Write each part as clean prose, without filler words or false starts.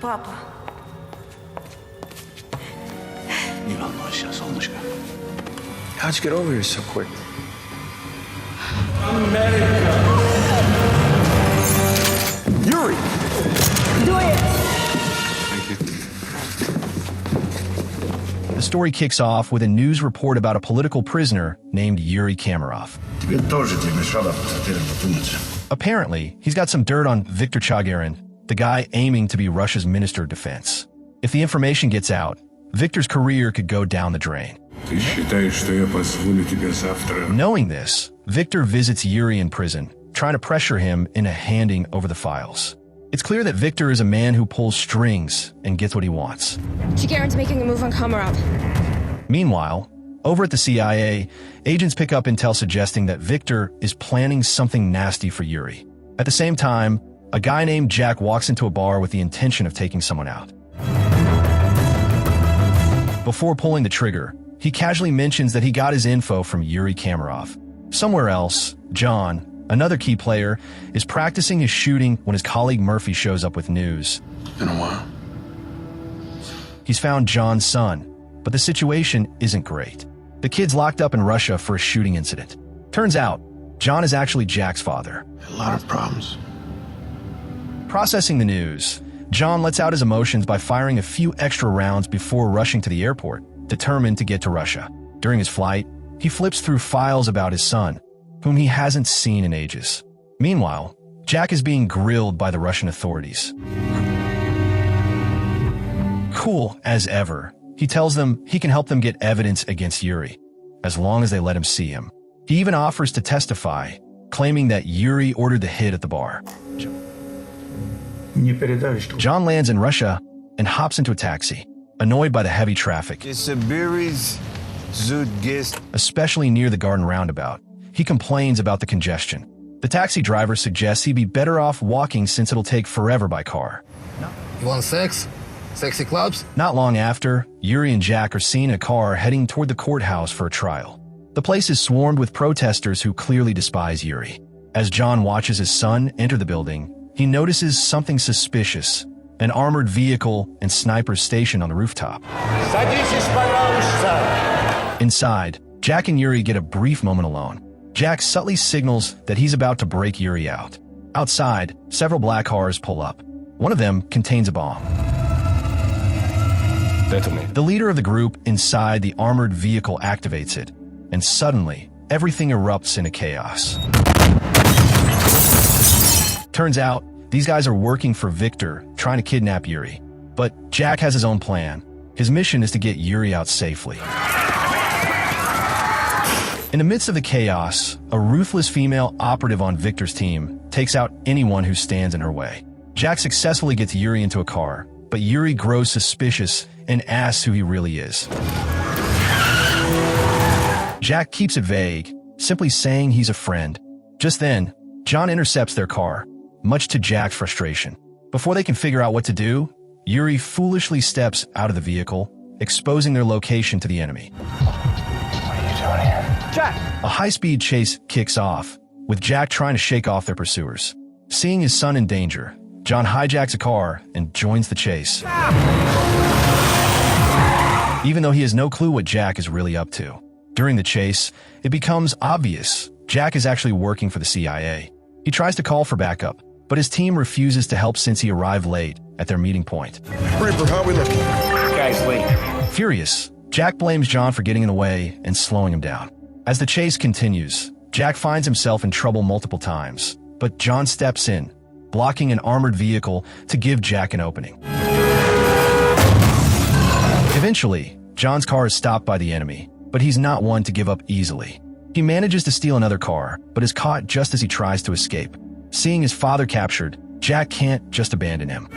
Папа. Не волнуйся, солнышко. How'd you get over here so quick? Yuri! Do it! Thank you. The story kicks off with a news report about a political prisoner named Yuri Kamarov. Тебе тоже не мешало подумать. Apparently, he's got some dirt on Viktor Chagarin, the guy aiming to be Russia's Minister of Defense. If the information gets out, Viktor's career could go down the drain. Ты считаешь, что я позволю тебе завтра? Knowing this, Viktor visits Yuri in prison, trying to pressure him into handing over the files. It's clear that Viktor is a man who pulls strings and gets what he wants. Chagarin's making a move on Komarov. Meanwhile, over at the CIA, agents pick up intel suggesting that Viktor is planning something nasty for Yuri. At the same time, a guy named Jack walks into a bar with the intention of taking someone out. Before pulling the trigger, he casually mentions that he got his info from Yuri Kamarov. Somewhere else, John, another key player, is practicing his shooting when his colleague Murphy shows up with news. Been a while. He's found John's son, but the situation isn't great. The kid's locked up in Russia for a shooting incident. Turns out, John is actually Jack's father. A lot of problems. Processing the news, John lets out his emotions by firing a few extra rounds before rushing to the airport, determined to get to Russia. During his flight, he flips through files about his son, whom he hasn't seen in ages. Meanwhile, Jack is being grilled by the Russian authorities. Cool as ever, he tells them he can help them get evidence against Yuri, as long as they let him see him. He even offers to testify, claiming that Yuri ordered the hit at the bar. Не передавишь тут. John lands in Russia and hops into a taxi, annoyed by the heavy traffic, especially near the Garden Roundabout. He complains about the congestion. The taxi driver suggests he'd be better off walking since it'll take forever by car. You want sex? Sexy clubs? Not long after, Yuri and Jack are seen in a car heading toward the courthouse for a trial. The place is swarmed with protesters who clearly despise Yuri. As John watches his son enter the building, he notices something suspicious, an armored vehicle and snipers stationed on the rooftop. Inside, Jack and Yuri get a brief moment alone. Jack subtly signals that he's about to break Yuri out. Outside, several black cars pull up. One of them contains a bomb. The leader of the group inside the armored vehicle activates it, and suddenly, everything erupts into chaos. Turns out, these guys are working for Viktor, trying to kidnap Yuri. But Jack has his own plan. His mission is to get Yuri out safely. In the midst of the chaos, a ruthless female operative on Viktor's team takes out anyone who stands in her way. Jack successfully gets Yuri into a car, but Yuri grows suspicious and asks who he really is. Jack keeps it vague, simply saying he's a friend. Just then, John intercepts their car, much to Jack's frustration. Before they can figure out what to do, Yuri foolishly steps out of the vehicle, exposing their location to the enemy. What are you doing here? Jack! A high-speed chase kicks off, with Jack trying to shake off their pursuers. Seeing his son in danger, John hijacks a car and joins the chase. Even though he has no clue what Jack is really up to. During the chase, it becomes obvious Jack is actually working for the CIA. He tries to call for backup, but his team refuses to help since he arrived late at their meeting point. Reaper, how we looking? Guys, wait. Furious, Jack blames John for getting in the way and slowing him down. As the chase continues, Jack finds himself in trouble multiple times, but John steps in, blocking an armored vehicle to give Jack an opening. Eventually, John's car is stopped by the enemy, but he's not one to give up easily. He manages to steal another car, but is caught just as he tries to escape. Seeing his father captured, Jack can't just abandon him.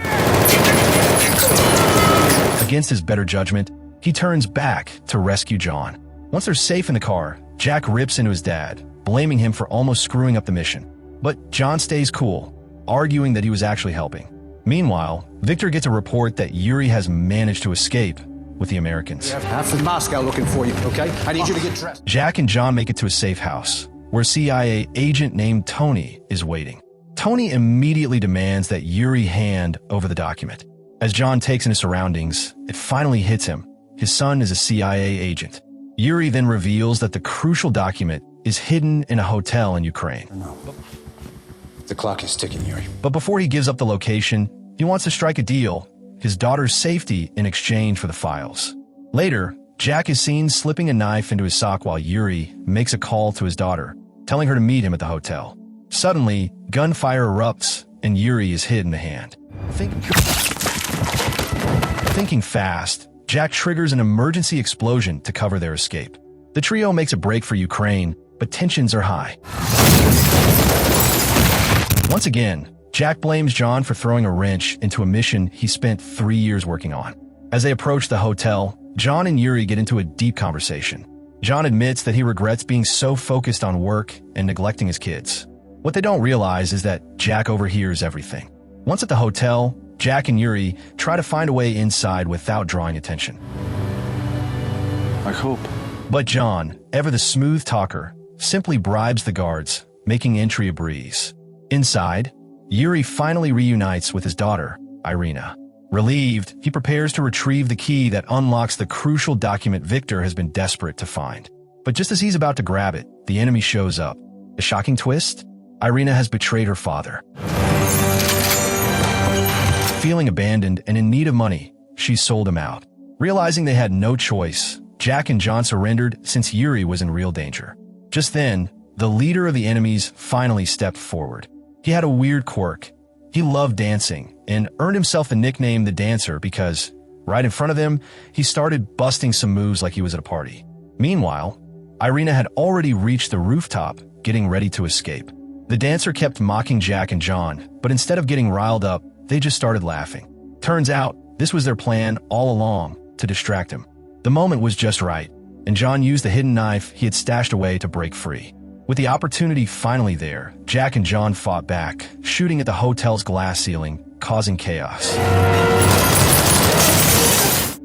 Against his better judgment, he turns back to rescue John. Once they're safe in the car, Jack rips into his dad, blaming him for almost screwing up the mission. But John stays cool, arguing that he was actually helping. Meanwhile, Viktor gets a report that Yuri has managed to escape with the Americans. Half in Moscow looking for you, okay? I need you to get dressed. Jack and John make it to a safe house, where a CIA agent named Tony is waiting. Tony immediately demands that Yuri hand over the document. As John takes in his surroundings, it finally hits him. His son is a CIA agent. Yuri then reveals that the crucial document is hidden in a hotel in Ukraine. The clock is ticking, Yuri. But before he gives up the location, he wants to strike a deal, his daughter's safety in exchange for the files. Later, Jack is seen slipping a knife into his sock while Yuri makes a call to his daughter, telling her to meet him at the hotel. Suddenly, gunfire erupts and Yuri is hit in the hand. Thinking fast, Jack triggers an emergency explosion to cover their escape. The trio makes a break for Ukraine, but tensions are high. Once again, Jack blames John for throwing a wrench into a mission he spent 3 years working on. As they approach the hotel, John and Yuri get into a deep conversation. John admits that he regrets being so focused on work and neglecting his kids. What they don't realize is that Jack overhears everything. Once at the hotel, Jack and Yuri try to find a way inside without drawing attention. I hope. But John, ever the smooth talker, simply bribes the guards, making entry a breeze. Inside, Yuri finally reunites with his daughter, Irina. Relieved, he prepares to retrieve the key that unlocks the crucial document Victor has been desperate to find. But just as he's about to grab it, the enemy shows up. A shocking twist? Irina has betrayed her father. Feeling abandoned and in need of money, she sold him out. Realizing they had no choice, Jack and John surrendered since Yuri was in real danger. Just then, the leader of the enemies finally stepped forward. He had a weird quirk. He loved dancing and earned himself the nickname The Dancer because, right in front of him, he started busting some moves like he was at a party. Meanwhile, Irina had already reached the rooftop, getting ready to escape. The dancer kept mocking Jack and John, but instead of getting riled up, they just started laughing. Turns out, this was their plan all along, to distract him. The moment was just right, and John used the hidden knife he had stashed away to break free. With the opportunity finally there, Jack and John fought back, shooting at the hotel's glass ceiling, causing chaos.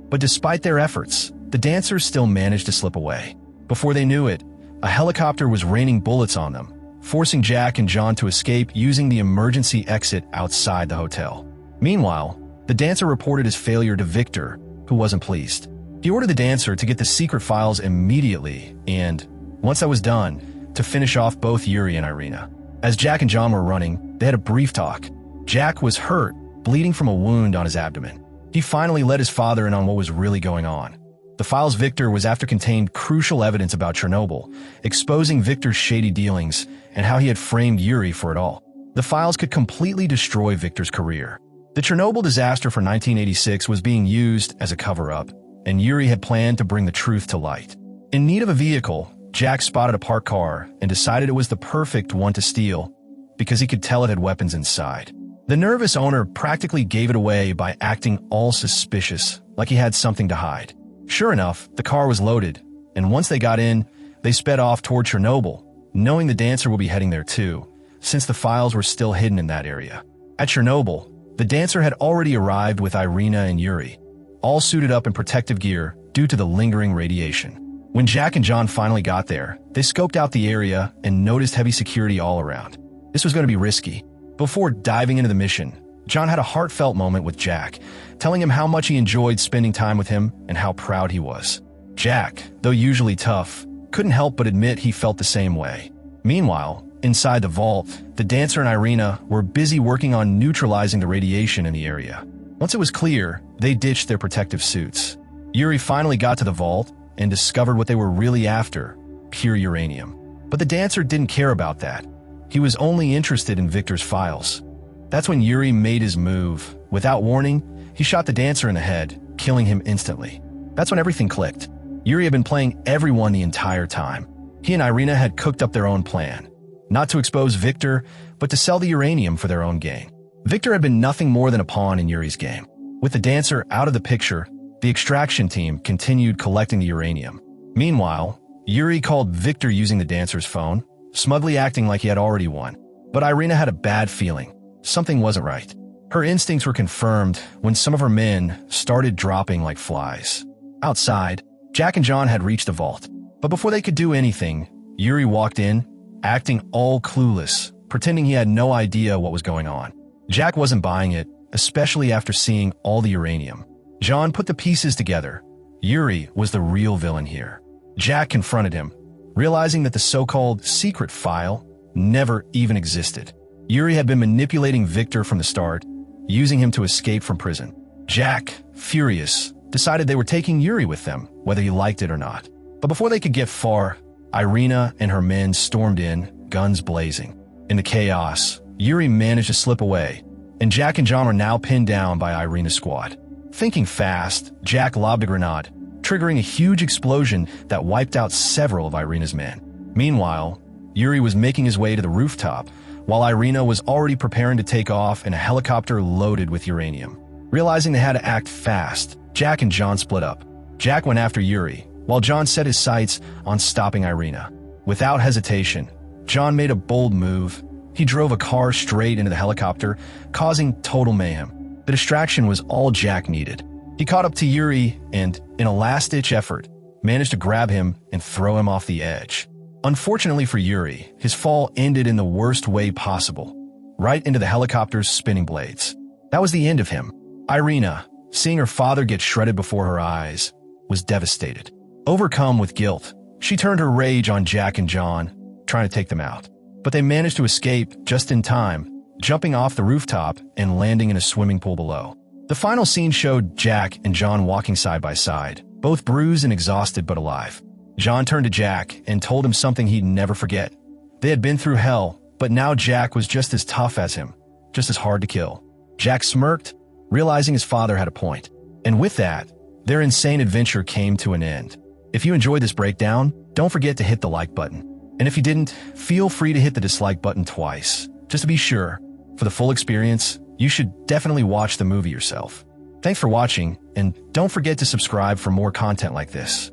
But despite their efforts, the dancers still managed to slip away. Before they knew it, a helicopter was raining bullets on them, forcing Jack and John to escape using the emergency exit outside the hotel. Meanwhile, the dancer reported his failure to Victor, who wasn't pleased. He ordered the dancer to get the secret files immediately, and, once that was done, to finish off both Yuri and Irina. As Jack and John were running, they had a brief talk. Jack was hurt, bleeding from a wound on his abdomen. He finally let his father in on what was really going on. The files Victor was after contained crucial evidence about Chernobyl, exposing Victor's shady dealings and how he had framed Yuri for it all. The files could completely destroy Victor's career. The Chernobyl disaster for 1986 was being used as a cover-up, and Yuri had planned to bring the truth to light. In need of a vehicle, Jack spotted a parked car and decided it was the perfect one to steal because he could tell it had weapons inside. The nervous owner practically gave it away by acting all suspicious, like he had something to hide. Sure enough, the car was loaded, and once they got in, they sped off toward Chernobyl, knowing the dancer would be heading there too, since the files were still hidden in that area. At Chernobyl, the dancer had already arrived with Irina and Yuri, all suited up in protective gear due to the lingering radiation. When Jack and John finally got there, they scoped out the area and noticed heavy security all around. This was going to be risky. Before diving into the mission, John had a heartfelt moment with Jack, telling him how much he enjoyed spending time with him and how proud he was. Jack, though usually tough, couldn't help but admit he felt the same way. Meanwhile, inside the vault, the dancer and Irina were busy working on neutralizing the radiation in the area. Once it was clear, they ditched their protective suits. Yuri finally got to the vault and discovered what they were really after, pure uranium. But the dancer didn't care about that. He was only interested in Victor's files. That's when Yuri made his move. Without warning, he shot the dancer in the head, killing him instantly. That's when everything clicked. Yuri had been playing everyone the entire time. He and Irina had cooked up their own plan. Not to expose Victor, but to sell the uranium for their own gain. Victor had been nothing more than a pawn in Yuri's game. With the dancer out of the picture, the extraction team continued collecting the uranium. Meanwhile, Yuri called Victor using the dancer's phone, smugly acting like he had already won. But Irina had a bad feeling. Something wasn't right. Her instincts were confirmed when some of her men started dropping like flies. Outside, Jack and John had reached the vault. But before they could do anything, Yuri walked in, acting all clueless, pretending he had no idea what was going on. Jack wasn't buying it, especially after seeing all the uranium. John put the pieces together. Yuri was the real villain here. Jack confronted him, realizing that the so-called secret file never even existed. Yuri had been manipulating Victor from the start, using him to escape from prison. Jack, furious, decided they were taking Yuri with them, whether he liked it or not. But before they could get far, Irina and her men stormed in, guns blazing. In the chaos, Yuri managed to slip away, and Jack and John were now pinned down by Irina's squad. Thinking fast, Jack lobbed a grenade, triggering a huge explosion that wiped out several of Irina's men. Meanwhile, Yuri was making his way to the rooftop, while Irina was already preparing to take off in a helicopter loaded with uranium. Realizing they had to act fast, Jack and John split up. Jack went after Yuri, while John set his sights on stopping Irina. Without hesitation, John made a bold move. He drove a car straight into the helicopter, causing total mayhem. The distraction was all Jack needed. He caught up to Yuri and, in a last-ditch effort, managed to grab him and throw him off the edge. Unfortunately for Yuri, his fall ended in the worst way possible, right into the helicopter's spinning blades. That was the end of him. Irina, seeing her father get shredded before her eyes, was devastated. Overcome with guilt, she turned her rage on Jack and John, trying to take them out. But they managed to escape just in time, jumping off the rooftop and landing in a swimming pool below. The final scene showed Jack and John walking side by side, both bruised and exhausted but alive. John turned to Jack and told him something he'd never forget. They had been through hell, but now Jack was just as tough as him, just as hard to kill. Jack smirked, realizing his father had a point. And with that, their insane adventure came to an end. If you enjoyed this breakdown, don't forget to hit the like button. And if you didn't, feel free to hit the dislike button twice, just to be sure. For the full experience, you should definitely watch the movie yourself. Thanks for watching, and don't forget to subscribe for more content like this.